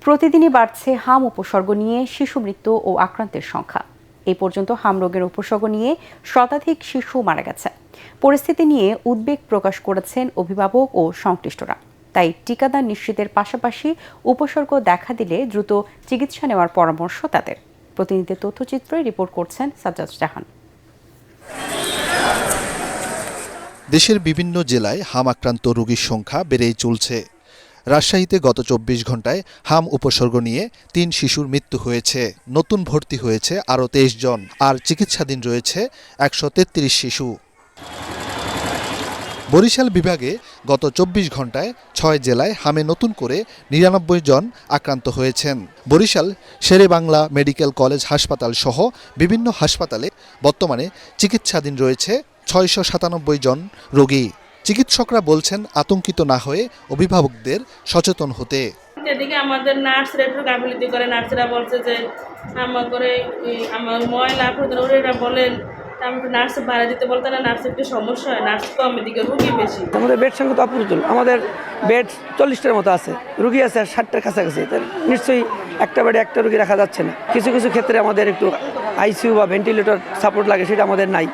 প্রতিদিনই বাড়ছে হাম উপসর্গ নিয়ে শিশু মৃত্যু ও আক্রান্তের সংখ্যা। এই পর্যন্ত হাম রোগের উপসর্গ নিয়ে শতাধিক শিশু মারা গেছে। পরিস্থিতি নিয়ে উদ্বেগ প্রকাশ করেছেন অভিভাবক ও সংশ্লিষ্টরা। তাই টিকাদান নিশ্চিতের পাশাপাশি উপসর্গ দেখা দিলে দ্রুত চিকিৎসা নেওয়ার পরামর্শ তাদের। প্রতিনিধিদের তথ্যচিত্রে রিপোর্ট করছেন সাজ্জাদ জাহান। দেশের বিভিন্ন জেলায় হাম আক্রান্ত রোগীর সংখ্যা বেড়েই চলছে। রাজশাহীতে গত ২৪ ঘন্টায় হাম উপসর্গ নিয়ে ৩ শিশুর মৃত্যু হয়েছে। নতুন ভর্তি হয়েছে আরও ২৩ জন, আর চিকিৎসাধীন রয়েছে ১৩৩ শিশু। বরিশাল বিভাগে গত ২৪ ঘন্টায় ৬ জেলায় হামে নতুন করে ৯৯ জন আক্রান্ত হয়েছেন। বরিশাল শেরেবাংলা মেডিকেল কলেজ হাসপাতাল সহ বিভিন্ন হাসপাতালে বর্তমানে চিকিৎসাধীন রয়েছে ৬৯৭ জন রোগী। চিকিৎসকরা বলছেন আতঙ্কিত না হয়ে অভিভাবকদের সচেতন হতে। এদিকে আমাদের নার্সরা একটু গাফিলতি করে, নার্সরা বলছে যে আমার ময়লা ওরা বলেন আমি একটু নার্স ভাড়া দিতে বলতে না, নার্সের একটু সমস্যা হয়, নার্স কম, এদিকে রুগী বেশি। আমাদের বেড সংখ্যা তো অপ্রতুল, আমাদের বেড ৪০টার মতো আছে, রুগী আছে ৬০টার কাছাকাছি। নিশ্চয়ই একটা বেডে একটা রুগী রাখা যাচ্ছে না। কিছু কিছু ক্ষেত্রে আমাদের একটু আইসিইউ বা ভেন্টিলেটর সাপোর্ট লাগে, সেটা আমাদের নাই।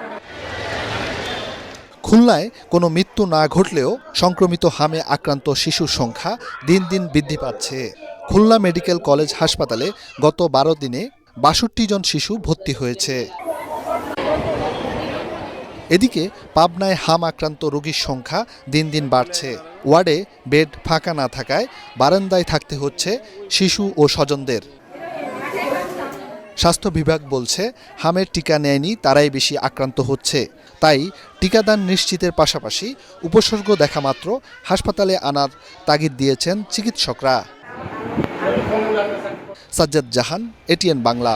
খুলনায় কোনো মৃত্যু না ঘটলেও সংক্রমিত হামে আক্রান্ত শিশুর সংখ্যা দিন দিন বৃদ্ধি পাচ্ছে। খুলনা মেডিকেল কলেজ হাসপাতালে গত ১২ দিনে ৬২ জন শিশু ভর্তি হয়েছে। এদিকে পাবনায় হাম আক্রান্ত রোগীর সংখ্যা দিন দিন বাড়ছে। ওয়ার্ডে বেড ফাঁকা না থাকায় বারান্দায় থাকতে হচ্ছে শিশু ও স্বজনদের। স্বাস্থ্য বিভাগ বলছে হামের টিকা নেয়নি তারাই বেশি আক্রান্ত হচ্ছে। তাই টিকাদান নিশ্চিতের পাশাপাশি উপসর্গ দেখা মাত্র হাসপাতালে আনার তাগিদ দিয়েছেন চিকিৎসকরা। সাজ্জাদ জাহান, এটিএন বাংলা।